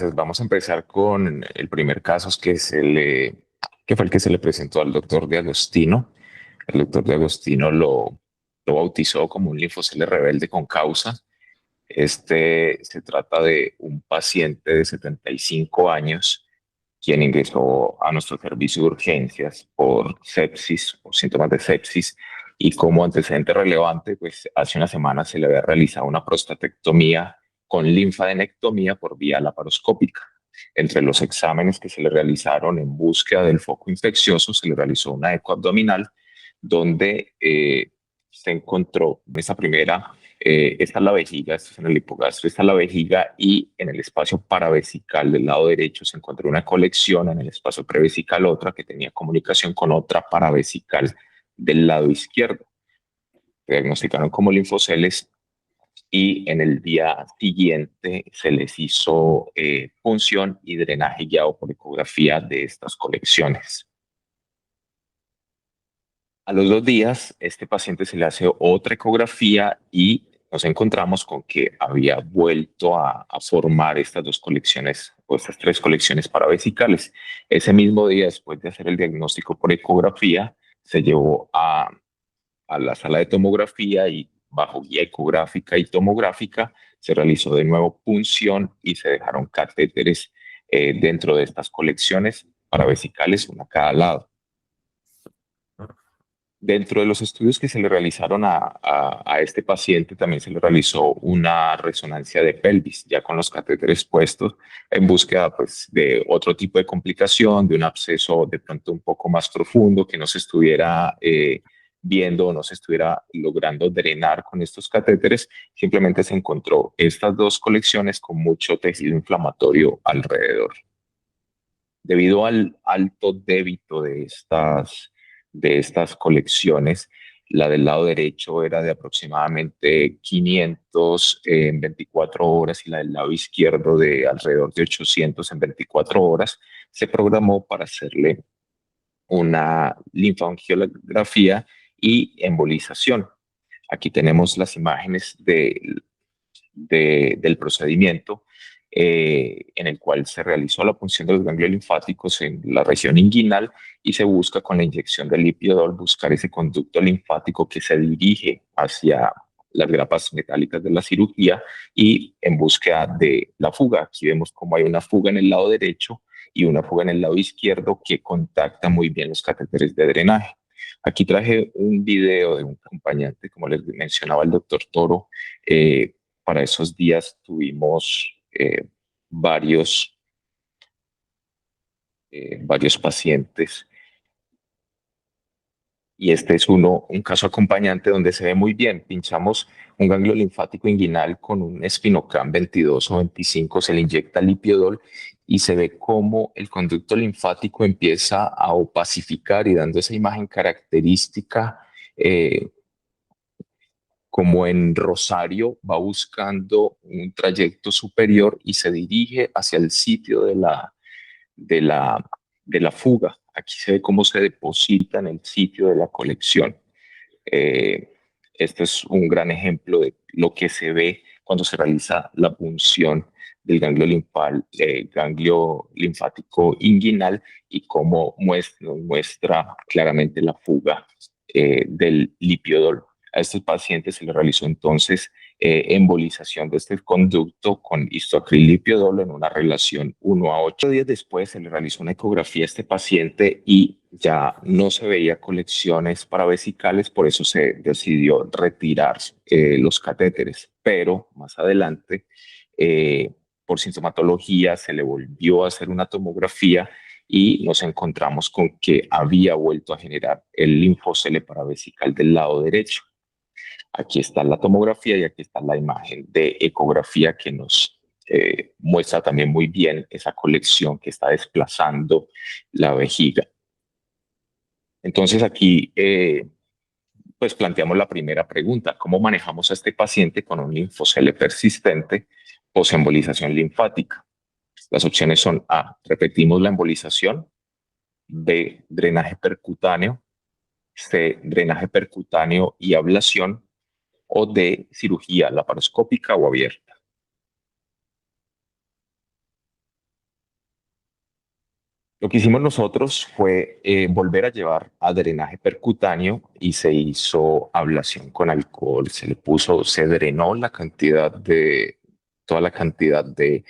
Entonces, vamos a empezar con el primer caso que fue el que se le presentó al doctor de Agostino. El doctor de Agostino lo bautizó como un linfocele rebelde con causa. Se trata de un paciente de 75 años quien ingresó a nuestro servicio de urgencias por sepsis, por síntomas de sepsis, y como antecedente relevante, pues hace una semana se le había realizado una prostatectomía con linfadenectomía por vía laparoscópica. Entre los exámenes que se le realizaron en búsqueda del foco infeccioso, se le realizó una ecoabdominal donde se encontró esa primera, esta es la vejiga, esto es en el hipogastro, esta es la vejiga, y en el espacio paravesical del lado derecho se encontró una colección, en el espacio prevesical otra que tenía comunicación con otra paravesical del lado izquierdo. Se diagnosticaron como linfoceles y en el día siguiente se les hizo punción y drenaje guiado por ecografía de estas colecciones. A los 2 días, este paciente se le hace otra ecografía y nos encontramos con que había vuelto a formar estas dos colecciones o estas tres colecciones paravesicales. Ese mismo día, después de hacer el diagnóstico por ecografía, se llevó a la sala de tomografía y bajo guía ecográfica y tomográfica se realizó de nuevo punción y se dejaron catéteres dentro de estas colecciones paravesicales, una a cada lado. Dentro de los estudios que se le realizaron a este paciente, también se le realizó una resonancia de pelvis, ya con los catéteres puestos, en búsqueda pues, de otro tipo de complicación, de un absceso de pronto un poco más profundo, que no se estuviera viendo o no se estuviera logrando drenar con estos catéteres. Simplemente se encontró estas dos colecciones con mucho tejido inflamatorio alrededor. Debido al alto débito de estas colecciones, la del lado derecho era de aproximadamente 500 en 24 horas y la del lado izquierdo de alrededor de 800 en 24 horas. Se programó para hacerle una linfangiografía y embolización. Aquí tenemos las imágenes del procedimiento en el cual se realizó la punción de los ganglios linfáticos en la región inguinal y se busca con la inyección de lipiodol buscar ese conducto linfático que se dirige hacia las grapas metálicas de la cirugía y en búsqueda de la fuga. Aquí vemos cómo hay una fuga en el lado derecho y una fuga en el lado izquierdo que contacta muy bien los catéteres de drenaje. Aquí traje un video de un acompañante, como les mencionaba el doctor Toro. Para esos días tuvimos varios, varios pacientes y este es un caso acompañante donde se ve muy bien. Pinchamos un ganglio linfático inguinal con un Spinocam 22 o 25, se le inyecta lipiodol y se ve cómo el conducto linfático empieza a opacificar y dando esa imagen característica como en Rosario, va buscando un trayecto superior y se dirige hacia el sitio de la, de la fuga. Aquí se ve cómo se deposita en el sitio de la colección. Eh, este es un gran ejemplo de lo que se ve cuando se realiza la punción del ganglio linfático inguinal y cómo muestra claramente la fuga del lipiodol. A estos pacientes se les realizó entonces embolización de este conducto con histoacrillipiodol en una relación 1:8. Días después se le realizó una ecografía a este paciente y ya no se veía colecciones paravesicales, por eso se decidió retirar los catéteres. Pero más adelante, por sintomatología, se le volvió a hacer una tomografía y nos encontramos con que había vuelto a generar el linfocele paravesical del lado derecho. Aquí está la tomografía y aquí está la imagen de ecografía que nos muestra también muy bien esa colección que está desplazando la vejiga. Entonces aquí pues planteamos la primera pregunta: ¿cómo manejamos a este paciente con un linfocele persistente posembolización linfática? Las opciones son A, repetimos la embolización; B, drenaje percutáneo; C, drenaje percutáneo y ablación; o D, cirugía laparoscópica o abierta. Lo que hicimos nosotros fue volver a llevar a drenaje percutáneo y se hizo ablación con alcohol. Se drenó toda la cantidad de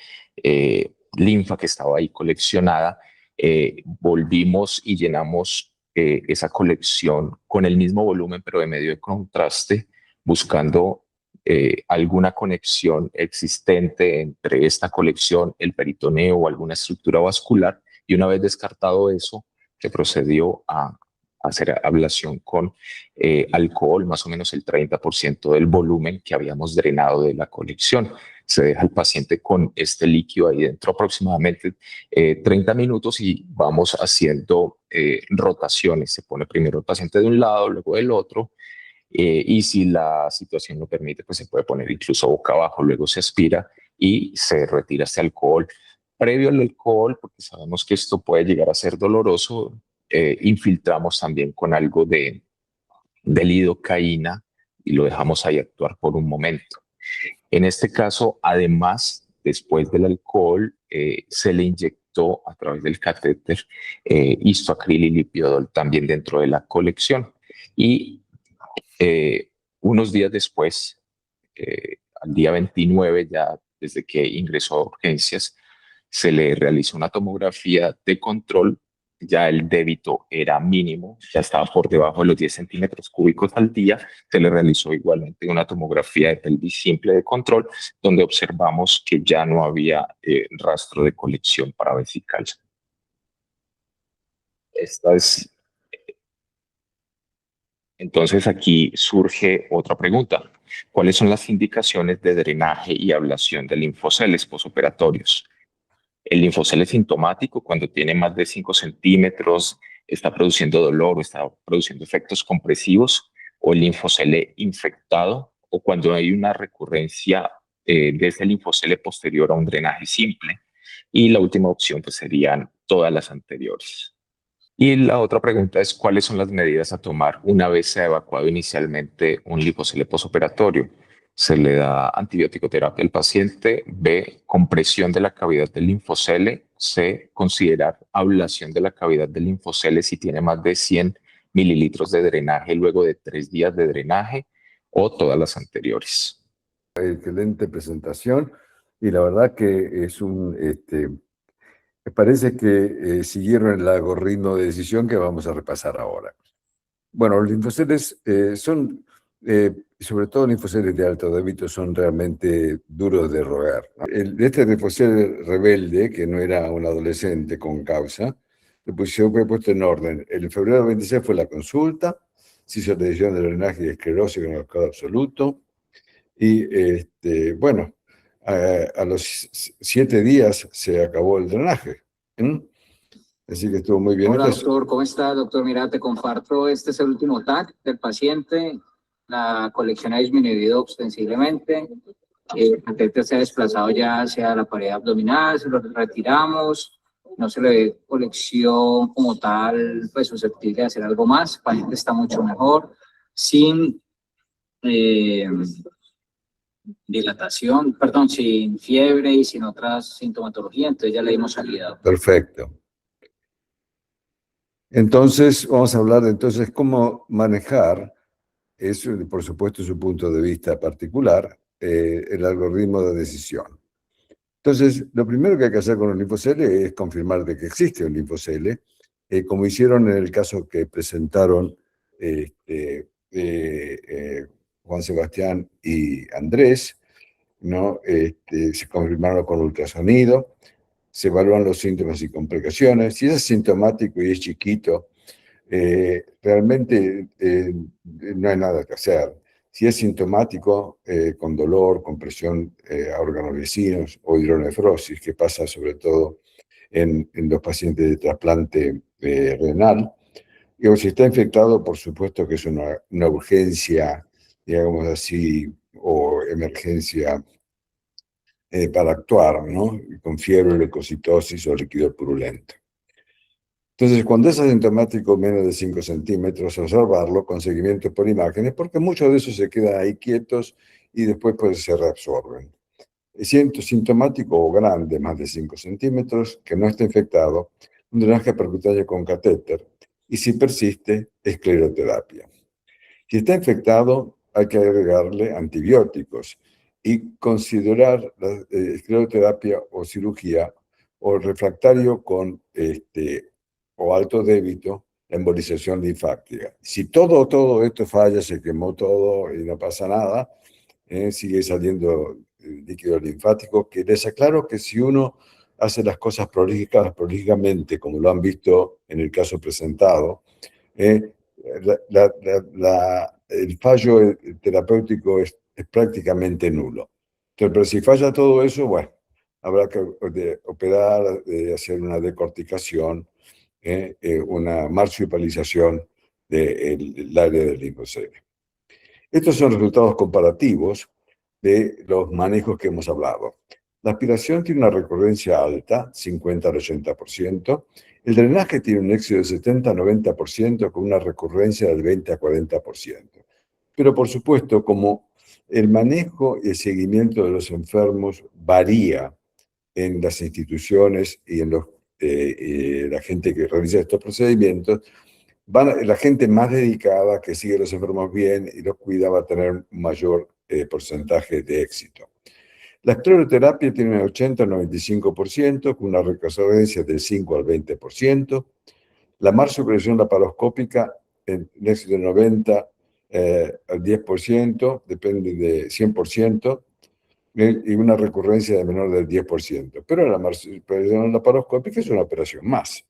linfa que estaba ahí coleccionada. Volvimos y llenamos esa colección con el mismo volumen, pero de medio de contraste, buscando alguna conexión existente entre esta colección, el peritoneo o alguna estructura vascular, y una vez descartado eso, se procedió a hacer ablación con alcohol, más o menos el 30% del volumen que habíamos drenado de la colección. Se deja al paciente con este líquido ahí dentro aproximadamente 30 minutos y vamos haciendo rotaciones. Se pone primero el paciente de un lado, luego del otro, y si la situación lo permite, pues se puede poner incluso boca abajo, luego se aspira y se retira este alcohol. Previo al alcohol, porque sabemos que esto puede llegar a ser doloroso, infiltramos también con algo de lidocaína y lo dejamos ahí actuar por un momento. En este caso, además, después del alcohol, se le inyectó a través del catéter histoacrililipiodol también dentro de la colección. Y unos días después, al día 29, ya desde que ingresó a urgencias, se le realizó una tomografía de control. Ya el débito era mínimo, ya estaba por debajo de los 10 centímetros cúbicos al día. Se le realizó igualmente una tomografía de pelvis simple de control, donde observamos que ya no había rastro de colección paravesical. Esta es Entonces aquí surge otra pregunta. ¿Cuáles son las indicaciones de drenaje y ablación de linfoceles posoperatorios? El linfocele sintomático, cuando tiene más de 5 centímetros, está produciendo dolor o está produciendo efectos compresivos, o el linfocele infectado, o cuando hay una recurrencia desde el linfocele posterior a un drenaje simple. Y la última opción pues serían todas las anteriores. Y la otra pregunta es, ¿cuáles son las medidas a tomar una vez se ha evacuado inicialmente un linfocele posoperatorio? Se le da antibiótico terapia al paciente. B, compresión de la cavidad del linfocele. C, considerar ablación de la cavidad del linfocele si tiene más de 100 mililitros de drenaje luego de 3 días de drenaje, o todas las anteriores. Excelente presentación, y la verdad que es me parece que siguieron el algoritmo de decisión que vamos a repasar ahora. Bueno, los linfoceles sobre todo linfoceles de alto débito, son realmente duros de roer, ¿no? Este linfocele rebelde, que no era un adolescente con causa, fue puesto en orden. En febrero 26 fue la consulta, se hizo la decisión de drenaje y esclerosis con alcohol absoluto, y bueno, a los 7 días se acabó el drenaje. Así que estuvo muy bien. Hola, doctor, ¿cómo está? Doctor, mira, te comparto, este es el último TAC del paciente. La colección ha disminuido ostensiblemente. El catéter se ha desplazado ya hacia la pared abdominal, se lo retiramos. No se le ve colección como tal, pues susceptible de hacer algo más. El paciente está mucho mejor, sin dilatación, perdón, sin fiebre y sin otras sintomatologías. Entonces ya le dimos salida. Perfecto. Entonces, vamos a hablar de entonces cómo manejar, eso por supuesto su punto de vista particular, el algoritmo de decisión. Entonces, lo primero que hay que hacer con un linfocele es confirmar de que existe un linfocele, como hicieron en el caso que presentaron Juan Sebastián y Andrés, ¿no? Se confirmaron con ultrasonido, se evalúan los síntomas y complicaciones. Si es asintomático y es chiquito, realmente no hay nada que hacer. Si es sintomático, con dolor, compresión a órganos vecinos o hidronefrosis, que pasa sobre todo en los pacientes de trasplante renal, y si está infectado, por supuesto que es una urgencia, digamos así, o emergencia para actuar, ¿no? Con fiebre, leucocitosis o líquido purulento. Entonces, cuando es asintomático menos de 5 centímetros, observarlo con seguimiento por imágenes, porque muchos de esos se quedan ahí quietos y después pues se reabsorben. Sintomático o grande, más de 5 centímetros, que no está infectado, un drenaje percutáneo con catéter, y si persiste, escleroterapia. Si está infectado, hay que agregarle antibióticos y considerar la escleroterapia o cirugía o refractario con o alto débito, embolización linfática. Si todo esto falla, se quemó todo y no pasa nada, sigue saliendo líquido linfático, que les aclaro que si uno hace las cosas prolijamente, como lo han visto en el caso presentado, el fallo terapéutico es prácticamente nulo. Entonces, pero si falla todo eso, bueno, habrá que operar, hacer una decorticación, una marsupialización del área del linfocele. Estos son resultados comparativos de los manejos que hemos hablado. La aspiración tiene una recurrencia alta, 50 al 80%. El drenaje tiene un éxito del 70 al 90% con una recurrencia del 20 a 40%. Pero por supuesto, como el manejo y el seguimiento de los enfermos varía en las instituciones y en la gente que realiza estos procedimientos, la gente más dedicada, que sigue a los enfermos bien y los cuida, va a tener un mayor porcentaje de éxito. La escleroterapia tiene un 80 al 95%, con una recurrencia del 5 al 20%. La marsupialización laparoscópica, en un éxito del 90 al 10%, depende de 100%, y una recurrencia de menor del 10%. Pero la marsupialización laparoscópica es una operación más.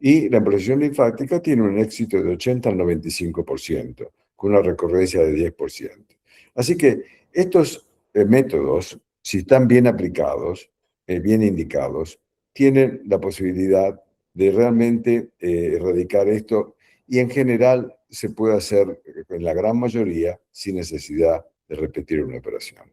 Y la embolización linfática tiene un éxito de 80 al 95%, con una recurrencia de 10%. Así que estos métodos, si están bien aplicados, bien indicados, tienen la posibilidad de realmente erradicar esto, y en general se puede hacer, en la gran mayoría, sin necesidad de repetir una operación.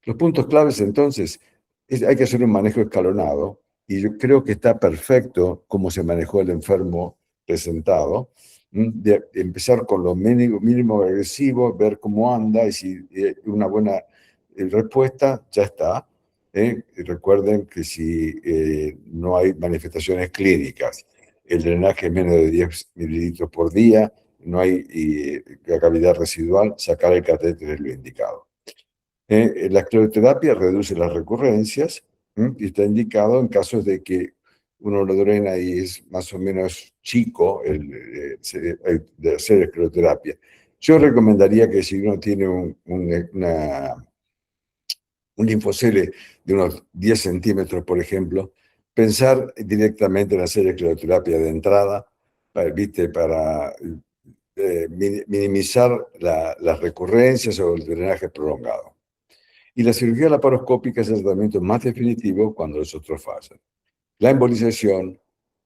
Los puntos claves, entonces, hay que hacer un manejo escalonado, y yo creo que está perfecto cómo se manejó el enfermo presentado, de empezar con lo mínimo agresivo, ver cómo anda, y si una buena respuesta, ya está. Y recuerden que si no hay manifestaciones clínicas, el drenaje es menos de 10 mililitros por día, no hay cavidad residual, sacar el catéter es lo indicado. La escleroterapia reduce las recurrencias y está indicado en casos de que uno lo drena y es más o menos chico de hacer escleroterapia. Yo recomendaría que si uno tiene un linfocele de unos 10 centímetros, por ejemplo, pensar directamente en hacer escleroterapia de entrada, para minimizar las recurrencias o el drenaje prolongado. Y la cirugía laparoscópica es el tratamiento más definitivo cuando los otros fallan. La embolización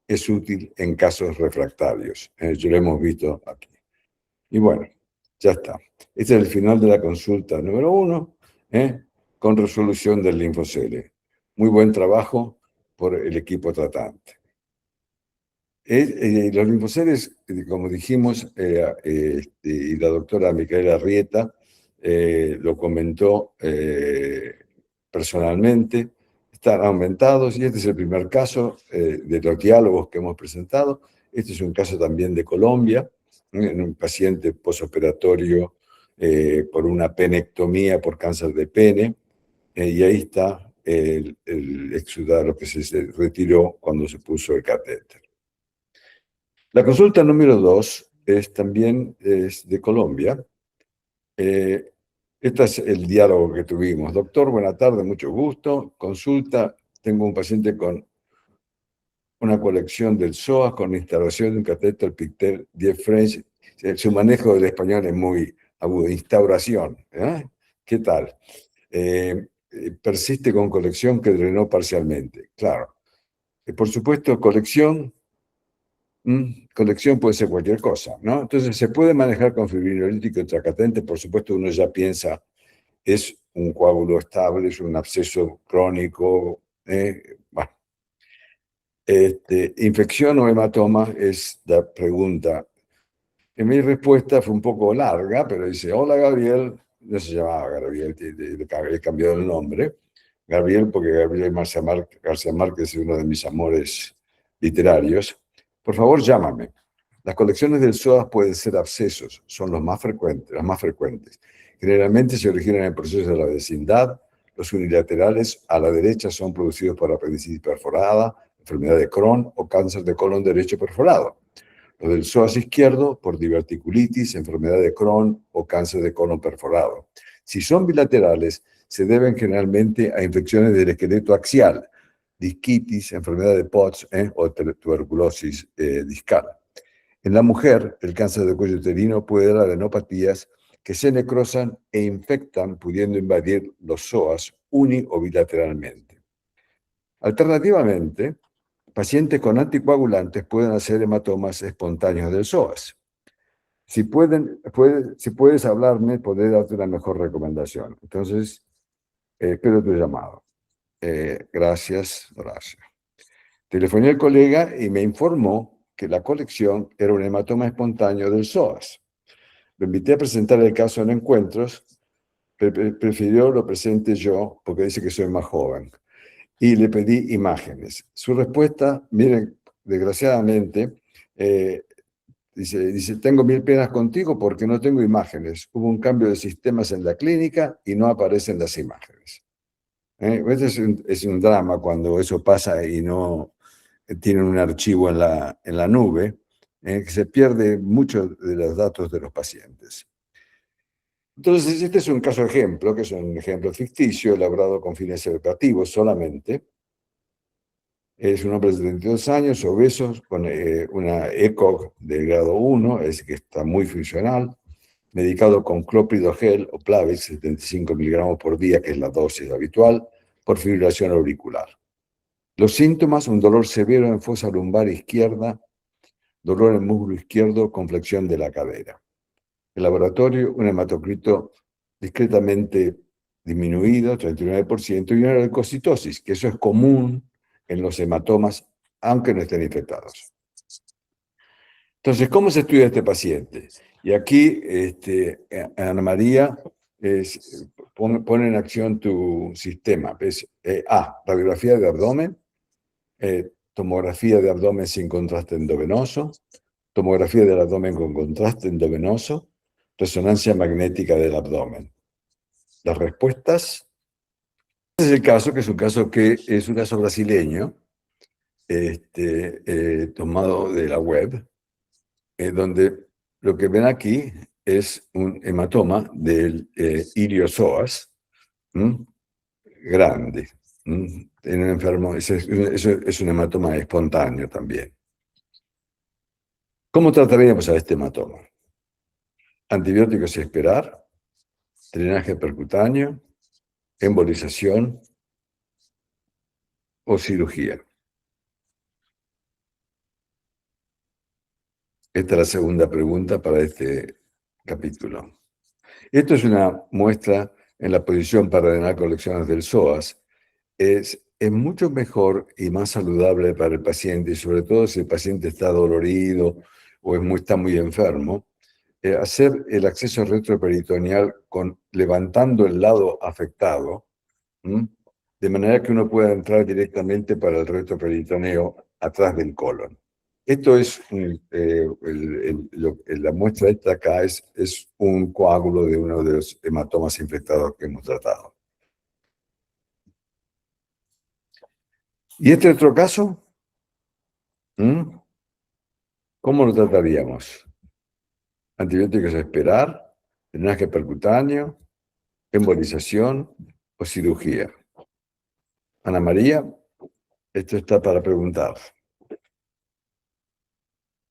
es útil en casos refractarios. Yo lo hemos visto aquí. Y bueno, ya está. Este es el final de la consulta número 1, con resolución del linfocele. Muy buen trabajo por el equipo tratante. Los linfoceles, como dijimos, y la doctora Micaela Rieta lo comentó personalmente, están aumentados, y este es el primer caso de los diálogos que hemos presentado. Este es un caso también de Colombia, en un paciente posoperatorio por una penectomía por cáncer de pene, y ahí está el exudado que se retiró cuando se puso el catéter. La consulta número 2 también es de Colombia. Este es el diálogo que tuvimos. Doctor, buena tarde, mucho gusto. Consulta, tengo un paciente con una colección del psoas con instalación de un catéter Pictel 10 French. Su manejo del español es muy agudo. Instauración. ¿Qué tal? Persiste con colección que drenó parcialmente. Claro. Por supuesto, colección puede ser cualquier cosa, ¿no? Entonces, se puede manejar con fibrinolítico intracatente. Por supuesto, uno ya piensa, es un coágulo estable, es un absceso crónico. Bueno. Infección o hematoma es la pregunta. Mi respuesta fue un poco larga, pero dice: hola Gabriel, no se llamaba Gabriel, le he cambiado el nombre. Gabriel, porque Gabriel García Márquez es uno de mis amores literarios, por favor llámame. Las colecciones del psoas pueden ser abscesos, son las más frecuentes. Generalmente se originan en procesos de la vecindad. Los unilaterales a la derecha son producidos por apendicitis perforada, enfermedad de Crohn o cáncer de colon derecho perforado. Los del psoas izquierdo por diverticulitis, enfermedad de Crohn o cáncer de colon perforado. Si son bilaterales, se deben generalmente a infecciones del esqueleto axial, disquitis, enfermedad de Potts o tuberculosis discal. En la mujer, el cáncer de cuello uterino puede dar adenopatías que se necrosan e infectan, pudiendo invadir los psoas uni o bilateralmente. Alternativamente, pacientes con anticoagulantes pueden hacer hematomas espontáneos del psoas. Si puedes hablarme, podré darte una mejor recomendación. Entonces, espero tu llamado. Gracias. Telefoné al colega y me informó que la colección era un hematoma espontáneo del psoas. Lo invité a presentar el caso en encuentros, prefirió lo presente yo porque dice que soy más joven. Y le pedí imágenes. Su respuesta, miren, desgraciadamente, dice, tengo mil penas contigo porque no tengo imágenes. Hubo un cambio de sistemas en la clínica y no aparecen las imágenes. Este es un drama cuando eso pasa y no tienen un archivo en la nube, que se pierde mucho de los datos de los pacientes. Entonces, este es un caso ejemplo, que es un ejemplo ficticio, elaborado con fines educativos solamente. Es un hombre de 72 años, obeso, con una ECOG de grado 1, es que está muy funcional, medicado con clopidogel o Plavix, 75 miligramos por día, que es la dosis habitual, por fibrilación auricular. Los síntomas, un dolor severo en fosa lumbar izquierda, dolor en muslo izquierdo con flexión de la cadera. El laboratorio, un hematocrito discretamente disminuido, 39%, y una leucocitosis, que eso es común en los hematomas, aunque no estén infectados. Entonces, ¿cómo se estudia este paciente? Y aquí, Ana María, pone en acción tu sistema. ¿Ves? Radiografía de abdomen, tomografía de abdomen sin contraste endovenoso, tomografía del abdomen con contraste endovenoso, resonancia magnética del abdomen. Las respuestas. Este es el caso, que es un caso brasileño, tomado de la web, donde lo que ven aquí es un hematoma del iliozoas, grande. En un enfermo, es un hematoma espontáneo también. ¿Cómo trataríamos a este hematoma? Antibióticos y esperar, drenaje percutáneo, embolización o cirugía. Esta es la segunda pregunta para este capítulo. Esto es una muestra en la posición para ordenar colecciones del psoas. Es mucho mejor y más saludable para el paciente, y sobre todo si el paciente está dolorido o está muy enfermo, hacer el acceso retroperitoneal levantando el lado afectado, de manera que uno pueda entrar directamente para el retroperitoneo atrás del colon. Esto es, la muestra esta acá es un coágulo de uno de los hematomas infectados que hemos tratado. ¿Y este otro caso? ¿Cómo lo trataríamos? Antibióticos a esperar, drenaje percutáneo, embolización o cirugía. Ana María, esto está para preguntar.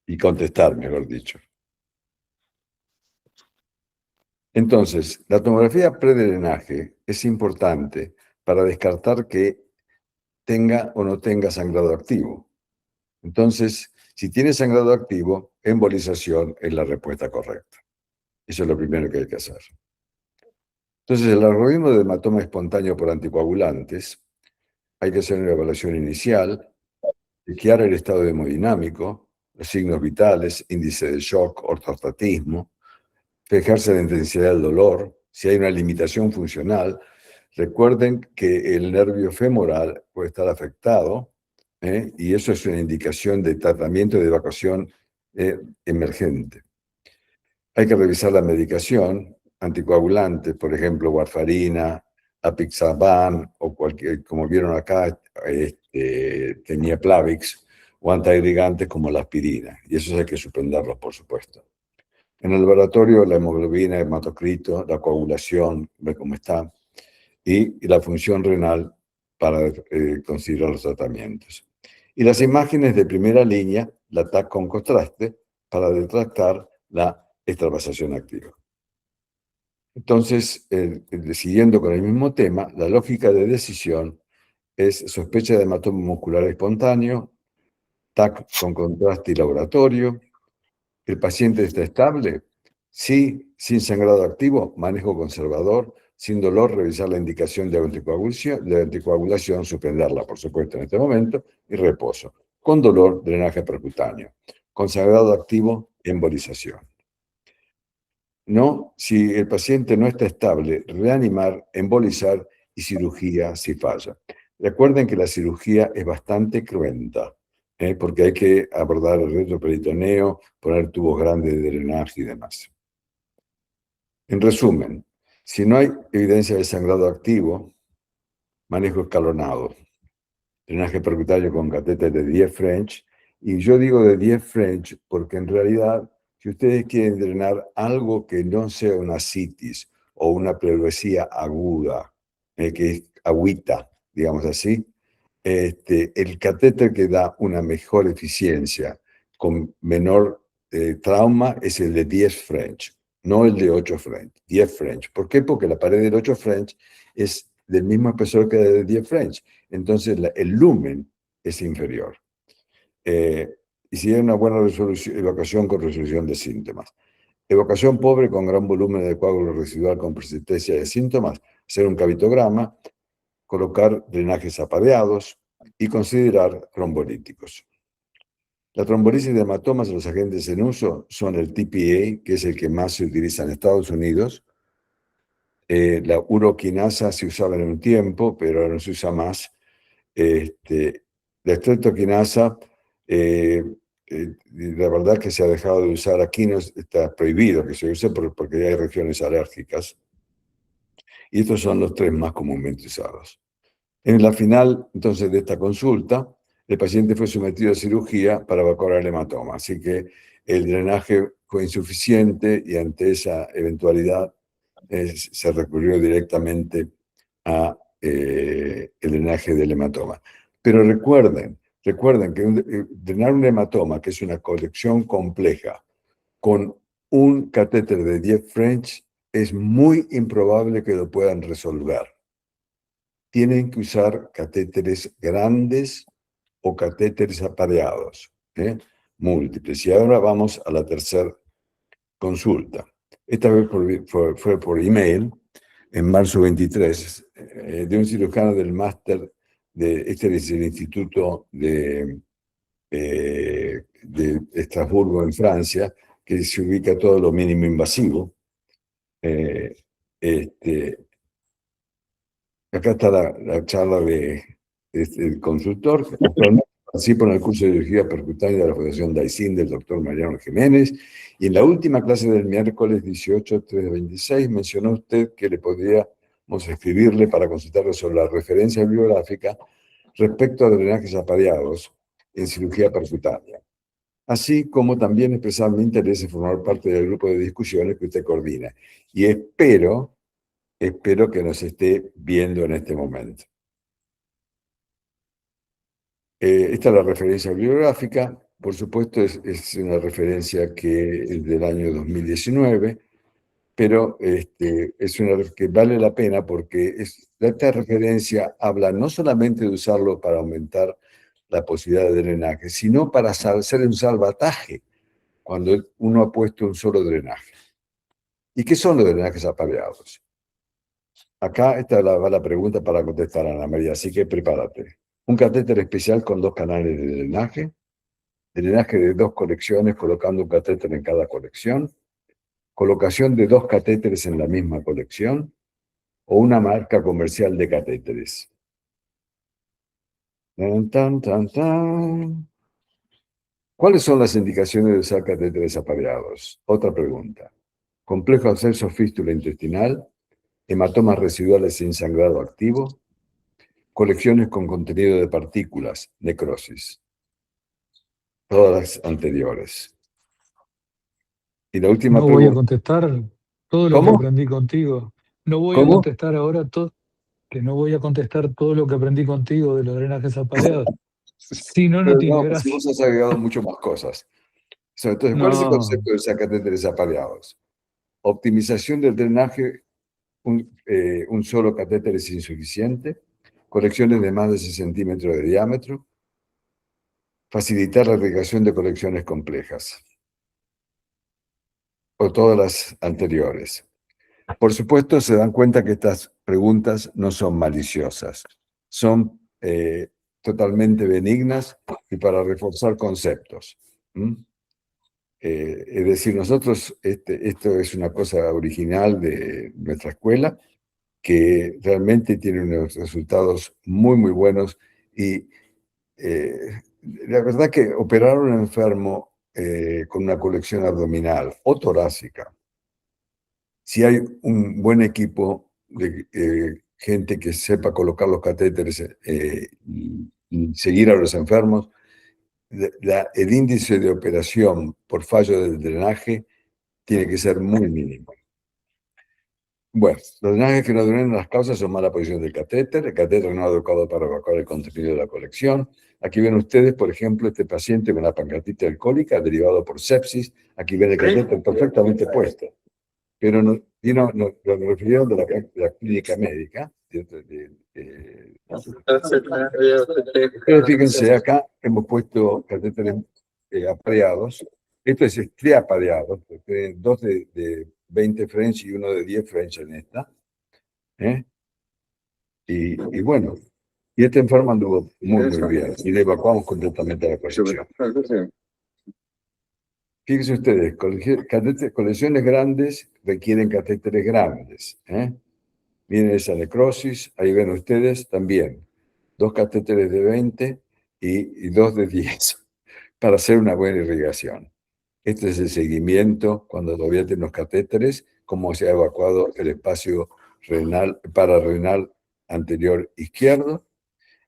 Y contestar, mejor dicho. Entonces, la tomografía predrenaje es importante para descartar que tenga o no tenga sangrado activo. Entonces, si tiene sangrado activo, embolización es la respuesta correcta. Eso es lo primero que hay que hacer. Entonces, el algoritmo de hematoma espontáneo por anticoagulantes, hay que hacer una evaluación inicial, chequear el estado hemodinámico, los signos vitales, índice de shock, ortostatismo, fijarse la intensidad del dolor, si hay una limitación funcional, Recuerden que el nervio femoral puede estar afectado, y eso es una indicación de tratamiento de evacuación emergente. Hay que revisar la medicación, anticoagulantes, por ejemplo, warfarina, apixaban o cualquier, como vieron acá, tenía Plavix, o antiagregantes como la aspirina, y esos hay que suspenderlos, por supuesto. En el laboratorio, la hemoglobina, hematocrito, la coagulación, ver cómo está, y la función renal para considerar los tratamientos. Y las imágenes de primera línea, la TAC con contraste, para detectar la extravasación activa. Entonces, siguiendo con el mismo tema, la lógica de decisión es sospecha de hematoma muscular espontáneo, TAC con contraste y laboratorio. ¿El paciente está estable? Sí, sin sangrado activo, manejo conservador, sin dolor, revisar la indicación de anticoagulación, suspenderla, por supuesto, en este momento, y reposo. Con dolor, drenaje percutáneo. Con sangrado activo, embolización. No, si el paciente no está estable, reanimar, embolizar y cirugía si falla. Recuerden que la cirugía es bastante cruenta, porque hay que abordar el retroperitoneo, poner tubos grandes de drenaje y demás. En resumen, si no hay evidencia de sangrado activo, manejo escalonado, drenaje percutáneo con catéter de 10 French, y yo digo de 10 French porque en realidad, si ustedes quieren drenar algo que no sea una ascitis o una pleuresía aguda, que es agüita, digamos así, el catéter que da una mejor eficiencia con menor trauma es el de 10 French, no el de 8 French, 10 French. ¿Por qué? Porque la pared del 8 French es del mismo espesor que la de 10 French. Entonces el lumen es inferior. Y si hay una buena evacuación con resolución de síntomas. Evacuación pobre con gran volumen de coágulo residual con persistencia de síntomas, hacer un cavitograma, colocar drenajes apareados y considerar trombolíticos. La trombolisis de hematomas, los agentes en uso son el TPA, que es el que más se utiliza en Estados Unidos. La uroquinasa se usaba en un tiempo, pero ahora no se usa más. La estreptoquinasa, la verdad que se ha dejado de usar aquí, no está prohibido que se use porque hay regiones alérgicas. Y estos son los tres más comúnmente usados. En la final, entonces, de esta consulta, el paciente fue sometido a cirugía para evacuar el hematoma, así que el drenaje fue insuficiente y ante esa eventualidad se recurrió directamente a el drenaje del hematoma. Pero recuerden que drenar un hematoma, que es una colección compleja, con un catéter de 10 French, es muy improbable que lo puedan resolver. Tienen que usar catéteres grandes o catéteres apareados, múltiples. Y ahora vamos a la tercera consulta. Esta vez fue por email, en marzo 23, de un cirujano del máster este es el Instituto de Estrasburgo, en Francia, que se ubica todo lo mínimo invasivo. Acá está la charla del consultor. Actualmente participo en el curso de cirugía percutánea de la Fundación Daicin del doctor Mariano Jiménez. Y en la última clase del miércoles 18/3/26 mencionó usted que le podríamos escribirle para consultarle sobre la referencia bibliográfica respecto a drenajes apareados en cirugía percutánea. Así como también expresar mi interés en formar parte del grupo de discusiones que usted coordina. Y espero que nos esté viendo en este momento. Esta es la referencia bibliográfica. Por supuesto, es una referencia que es del año 2019, pero es una que vale la pena porque esta referencia habla no solamente de usarlo para aumentar la posibilidad de drenaje, sino para hacer un salvataje cuando uno ha puesto un solo drenaje. ¿Y qué son los drenajes apareados? Acá va la pregunta para contestar, Ana María, así que prepárate. Un catéter especial con 2 canales de drenaje de 2 colecciones, colocando un catéter en cada colección, colocación de 2 catéteres en la misma colección, o una marca comercial de catéteres. Tan, tan, tan, tan. ¿Cuáles son las indicaciones de usar catéteres apareados? Otra pregunta. Complejo absceso fístula intestinal, hematomas residuales sin sangrado activo, colecciones con contenido de partículas, necrosis. Todas las anteriores. Y la última No voy a pregunta. contestar todo lo que ¿Cómo? aprendí contigo. No voy a ¿Cómo? contestar ahora todo, que no voy a contestar todo lo que aprendí contigo de los drenajes apareados. Si no, no Pero tiene no, pues si gracia. vos has agregado mucho más cosas. Entonces, ¿cuál es el No, concepto de usar catéteres apareados? Optimización del drenaje, un solo catéter es insuficiente, colecciones de más de 6 centímetros de diámetro, facilitar la irrigación de colecciones complejas, o todas las anteriores. Por supuesto, se dan cuenta que estas preguntas no son maliciosas, son totalmente benignas y para reforzar conceptos. Es decir, nosotros, esto es una cosa original de nuestra escuela, que realmente tiene unos resultados muy, muy buenos. Y la verdad que operar a un enfermo con una colección abdominal o torácica, si hay un buen equipo de gente que sepa colocar los catéteres y seguir a los enfermos, el índice de operación por fallo del drenaje tiene que ser muy mínimo. Bueno, los drenajes que no drenan las causas son mala posición del catéter, el catéter no adecuado para evacuar el contenido de la colección. Aquí ven ustedes, por ejemplo, este paciente con la pancreatitis alcohólica derivado por sepsis. Aquí ven el catéter perfectamente puesto. Pero lo refirieron de la clínica médica. Pero fíjense, acá hemos puesto catéteres apareados. Esto es triapareado, tienen dos de 20 French y uno de 10 French en esta. Y bueno, y este enfermo anduvo muy bien y le evacuamos completamente a la colección. Fíjense ustedes, colecciones grandes requieren catéteres grandes. Miren esa necrosis, ahí ven ustedes también, 2 catéteres de 20 y 2 de 10 para hacer una buena irrigación. Este es el seguimiento cuando todavía tienen los catéteres, cómo se ha evacuado el espacio renal, pararrenal anterior izquierdo,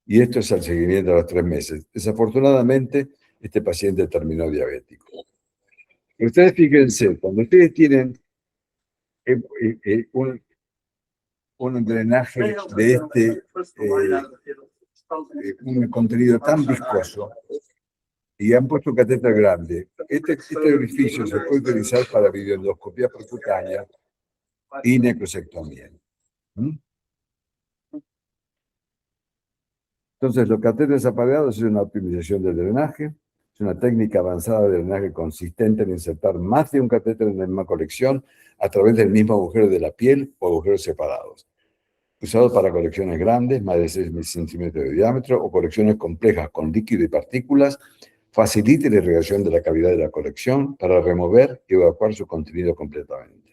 y esto es el seguimiento a los 3 meses. Desafortunadamente, este paciente terminó diabético. Ustedes fíjense, cuando ustedes tienen un drenaje de un contenido tan viscoso y han puesto un catéter grande, este orificio se puede utilizar para videoendoscopía percutánea y necrosectomía. Entonces, los catéteres apareados es una optimización del drenaje, es una técnica avanzada de drenaje consistente en insertar más de un catéter en la misma colección a través del mismo agujero de la piel o agujeros separados. Usado para colecciones grandes, más de 6 centímetros de diámetro, o colecciones complejas con líquido y partículas, facilite la irrigación de la cavidad de la colección para remover y evacuar su contenido completamente.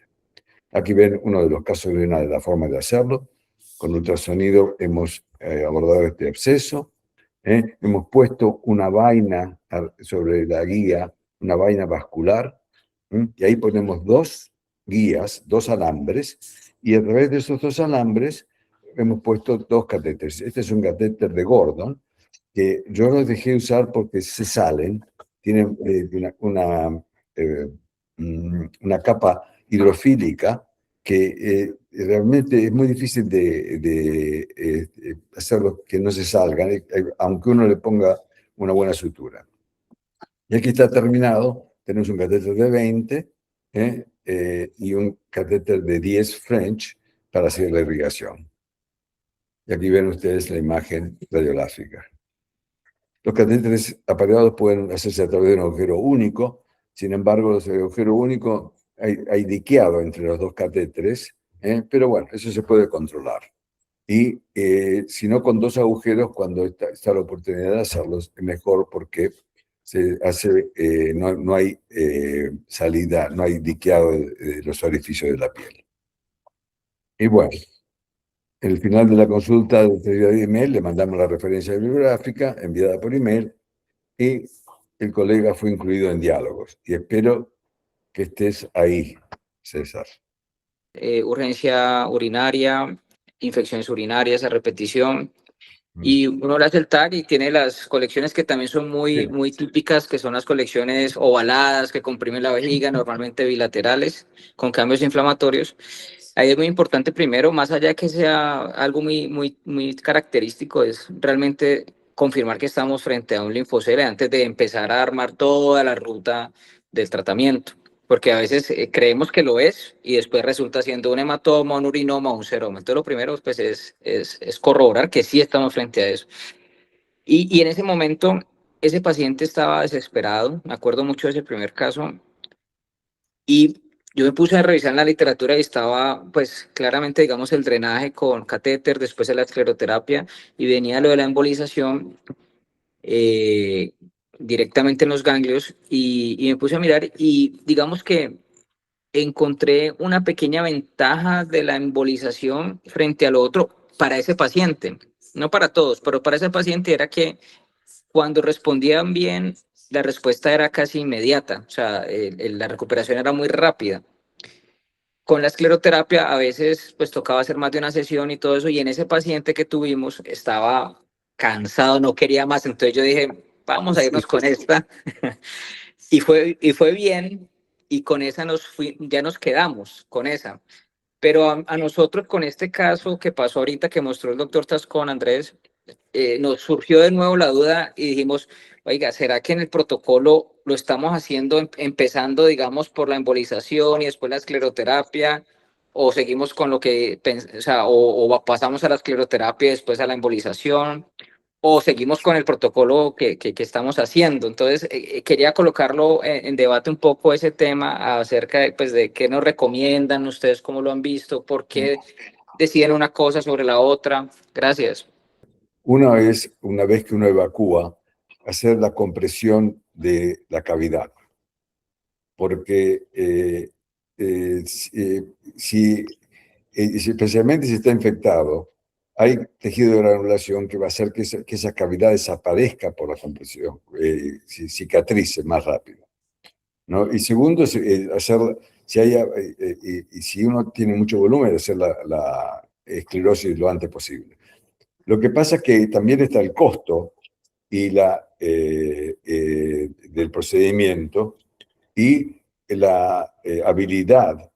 Aquí ven uno de los casos de una de las formas de hacerlo. Con ultrasonido hemos abordado este absceso. Hemos puesto una vaina sobre la guía, una vaina vascular, y ahí ponemos 2 guías, 2 alambres, y a través de esos 2 alambres hemos puesto 2 catéteres. Este es un catéter de Gordon, que yo los dejé usar porque se salen, tienen una capa hidrofílica que realmente es muy difícil de hacerlo que no se salgan, aunque uno le ponga una buena sutura. Y aquí está terminado, tenemos un catéter de 20 y un catéter de 10 French para hacer la irrigación. Y aquí ven ustedes la imagen radiográfica. Los catéteres apareados pueden hacerse a través de un agujero único. Sin embargo, los agujeros únicos hay diqueado entre los 2 catéteres, pero bueno, eso se puede controlar. Y si no, con 2 agujeros, cuando está la oportunidad de hacerlos, es mejor porque se hace, no hay salida, no hay diqueado de los orificios de la piel. Y bueno, En el final de la consulta de email le mandamos la referencia bibliográfica enviada por email y el colega fue incluido en diálogos. Y espero que estés ahí, César. Urgencia urinaria, infecciones urinarias a repetición. Y uno le hace el tag y tiene las colecciones que también son muy, muy típicas, que son las colecciones ovaladas que comprimen la vejiga, normalmente bilaterales, con cambios inflamatorios. Ahí es muy importante primero, más allá de que sea algo muy característico, es realmente confirmar que estamos frente a un linfocele antes de empezar a armar toda la ruta del tratamiento. Porque a veces creemos que lo es y después resulta siendo un hematoma, un urinoma, un seroma. Entonces lo primero pues, es corroborar que sí estamos frente a eso. Y en ese momento ese paciente estaba desesperado, me acuerdo mucho de ese primer caso, y yo me puse a revisar la literatura y estaba, pues, claramente, digamos, el drenaje con catéter, después de la escleroterapia, y venía lo de la embolización eh, directamente en los ganglios, y me puse a mirar, y digamos que encontré una pequeña ventaja de la embolización frente al otro para ese paciente. No para todos, pero para ese paciente era que cuando respondían bien, la respuesta era casi inmediata, o sea, la recuperación era muy rápida. Con la escleroterapia a veces pues tocaba hacer más de una sesión y todo eso, y en ese paciente que tuvimos estaba cansado, no quería más, entonces yo dije, vamos a irnos con esta, y fue bien, y con esa ya nos quedamos con esa. Pero a nosotros con este caso que pasó ahorita, que mostró el doctor Tascón, Andrés, nos surgió de nuevo la duda y dijimos, oiga, ¿será que en el protocolo lo estamos haciendo empezando, digamos, por la embolización y después la escleroterapia? ¿O seguimos con lo que, o sea, o pasamos a la escleroterapia y después a la embolización? ¿O seguimos con el protocolo que estamos haciendo? Entonces, quería colocarlo en debate un poco ese tema acerca de, pues, de qué nos recomiendan, ustedes cómo lo han visto, por qué deciden una cosa sobre la otra. Gracias. Una es, una vez que uno evacúa, hacer la compresión de la cavidad. Porque especialmente si está infectado, hay tejido de granulación que va a hacer que esa cavidad desaparezca por la compresión, cicatrice más rápido, ¿no? Y segundo, hacer, si uno tiene mucho volumen, hacer la esclerosis lo antes posible. Lo que pasa es que también está el costo y del procedimiento y la habilidad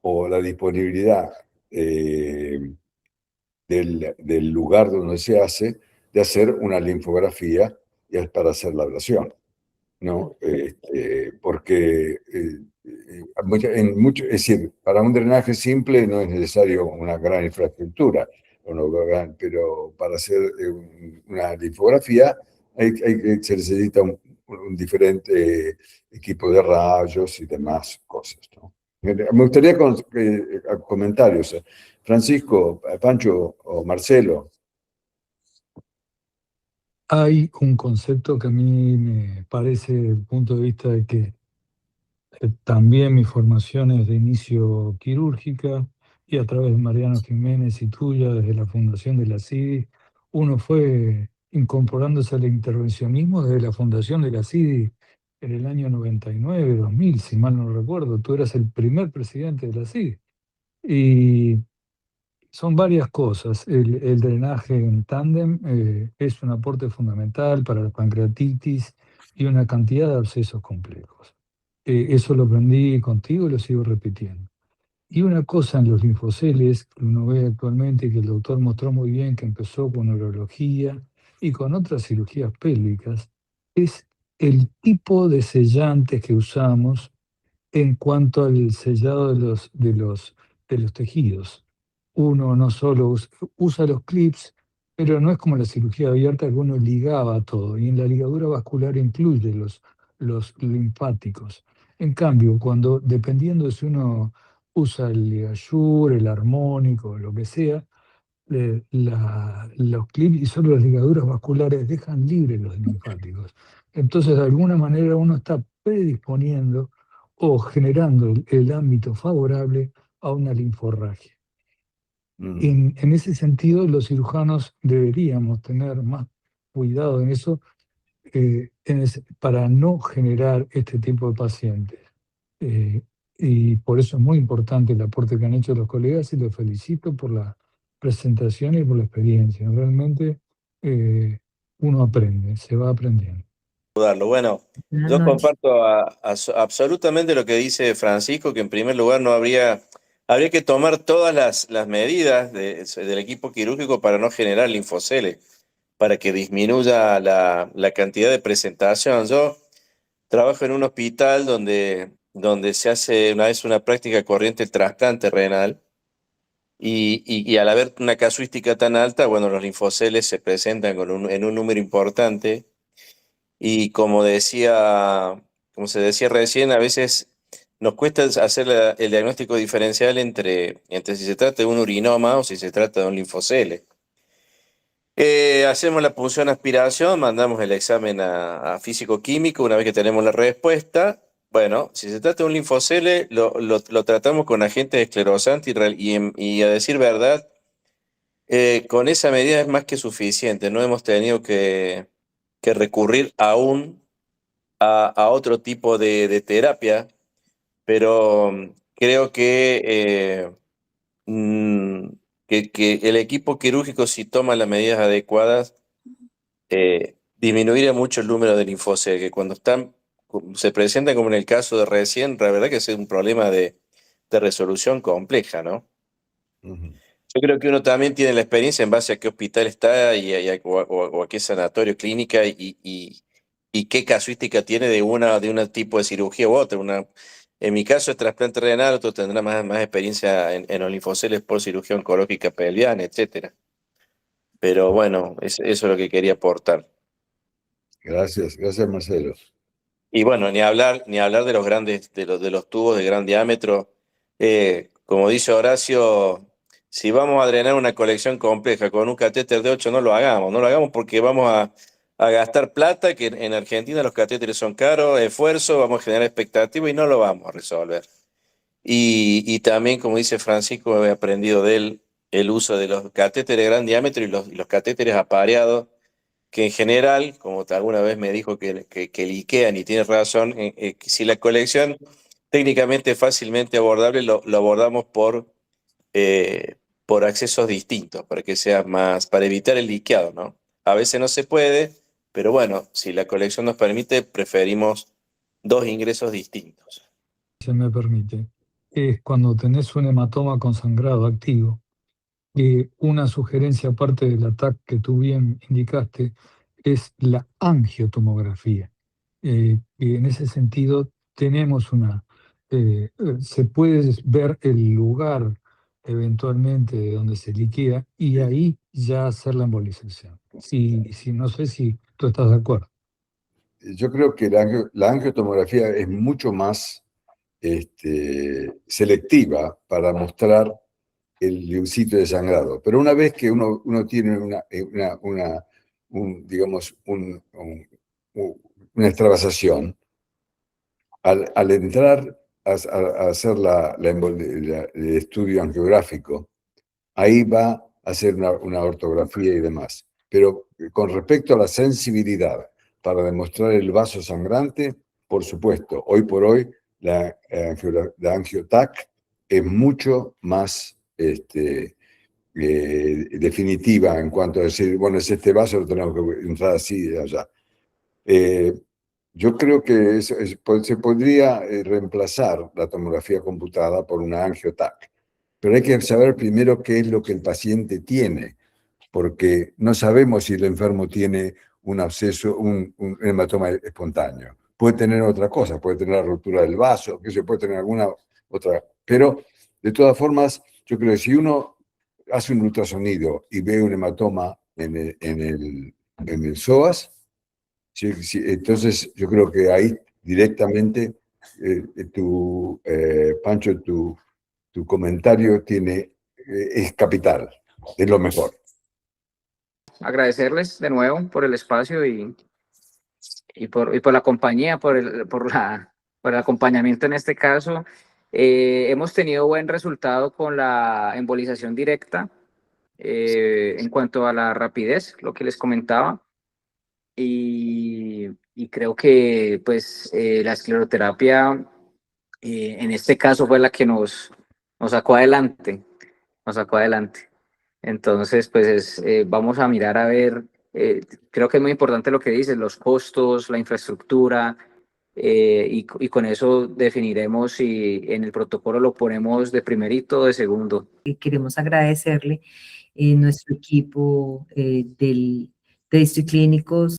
o la disponibilidad del lugar donde se hace de hacer una linfografía para hacer la ablación, ¿no? Porque es decir, para un drenaje simple no es necesario una gran infraestructura, pero para hacer una linfografía se necesita un diferente equipo de rayos y demás cosas, ¿no? Me gustaría comentarios. Francisco, Pancho o Marcelo. Hay un concepto que a mí me parece, desde el punto de vista de que también mi formación es de inicio quirúrgica y a través de Mariano Jiménez y tuya, desde la fundación de la CIDI, uno fue incorporándose al intervencionismo desde la fundación de la CIDI en el año 99, 2000, si mal no recuerdo. Tú eras el primer presidente de la CIDI. Y son varias cosas. El drenaje en tándem es un aporte fundamental para la pancreatitis y una cantidad de abscesos complejos. Eso lo aprendí contigo y lo sigo repitiendo. Y una cosa en los linfoceles que uno ve actualmente, que el doctor mostró muy bien, que empezó con urología y con otras cirugías pélvicas, es el tipo de sellantes que usamos en cuanto al sellado de los tejidos. Uno no solo usa los clips, pero no es como la cirugía abierta que uno ligaba todo, y en la ligadura vascular incluye los linfáticos. En cambio, dependiendo de si uno usa el ligayur, el armónico, lo que sea, los clips y solo las ligaduras vasculares dejan libres los linfáticos. Entonces, de alguna manera uno está predisponiendo o generando el ámbito favorable a una linforragia. En ese sentido, los cirujanos deberíamos tener más cuidado en eso para no generar este tipo de pacientes. Y por eso es muy importante el aporte que han hecho los colegas y los felicito por la presentación y por la experiencia. Realmente uno aprende, se va aprendiendo. Bueno, yo comparto absolutamente lo que dice Francisco, que en primer lugar habría que tomar todas las medidas del equipo quirúrgico para no generar linfocele, para que disminuya la cantidad de presentación. Yo trabajo en un hospital donde se hace una vez una práctica corriente el trasplante renal y al haber una casuística tan alta, bueno, los linfoceles se presentan en un número importante y como se decía recién, a veces nos cuesta hacer el diagnóstico diferencial entre si se trata de un urinoma o si se trata de un linfocele. Hacemos la punción aspiración, mandamos el examen a físico-químico. Una vez que tenemos la respuesta, bueno, si se trata de un linfocele, lo tratamos con agentes esclerosantes y a decir verdad, con esa medida es más que suficiente. No hemos tenido que recurrir aún a otro tipo de terapia, pero creo mm, que el equipo quirúrgico, si toma las medidas adecuadas, disminuiría mucho el número de linfocitos, que cuando se presentan como en el caso de recién, la verdad que es un problema de resolución compleja, ¿no? Yo creo que uno también tiene la experiencia en base a qué hospital está o a qué sanatorio, clínica y qué casuística tiene de un tipo de cirugía u otra. En mi caso es trasplante renal, otro tendrá más experiencia en los linfoceles por cirugía oncológica pelviana, etcétera. Pero bueno, eso es lo que quería aportar. Gracias Marcelo. Y bueno, ni hablar de los grandes, de los tubos de gran diámetro. Como dice Horacio, si vamos a drenar una colección compleja con un catéter de 8, no lo hagamos porque vamos a gastar plata, que en Argentina los catéteres son caros, esfuerzo, vamos a generar expectativa y no lo vamos a resolver. Y también, como dice Francisco, he aprendido de él el uso de los catéteres de gran diámetro y los catéteres apareados, que en general, como alguna vez me dijo que liquean, y tiene razón, si la colección técnicamente es fácilmente abordable, lo abordamos por accesos distintos, para que sea para evitar el liqueado, ¿no? A veces no se puede, pero bueno, si la colección nos permite, preferimos 2 ingresos distintos. Se me permite, es cuando tenés un hematoma con sangrado activo. Una sugerencia, aparte del ATAC que tú bien indicaste, es la angiotomografía. Y en ese sentido tenemos se puede ver el lugar eventualmente de donde se liquida y ahí ya hacer la embolización. No sé si tú estás de acuerdo. Yo creo que la angiotomografía es mucho más selectiva para mostrar el leucito de sangrado. Pero una vez que uno tiene digamos, una extravasación, al entrar a hacer el estudio angiográfico, ahí va a hacer una ortografía y demás. Pero con respecto a la sensibilidad para demostrar el vaso sangrante, por supuesto, hoy por hoy la angiotac es mucho más definitiva en cuanto a decir, bueno, es este vaso, lo tenemos que entrar así y allá. Yo creo que se podría reemplazar la tomografía computada por una angiotac, pero hay que saber primero qué es lo que el paciente tiene, porque no sabemos si el enfermo tiene un absceso, un hematoma espontáneo. Puede tener otra cosa, puede tener la ruptura del vaso, que se puede tener alguna otra. Pero, de todas formas, yo creo que si uno hace un ultrasonido y ve un hematoma en el psoas, entonces yo creo que ahí directamente, Pancho, tu comentario es capital, es lo mejor. Agradecerles de nuevo por el espacio y por la compañía, por el acompañamiento en este caso. Hemos tenido buen resultado con la embolización directa en cuanto a la rapidez, lo que les comentaba. Y creo que pues la escleroterapia en este caso fue la que nos sacó adelante, Entonces, pues vamos a mirar a ver, creo que es muy importante lo que dices, los costos, la infraestructura, y con eso definiremos si en el protocolo lo ponemos de primerito o de segundo. Queremos agradecerle nuestro equipo de District Clínicos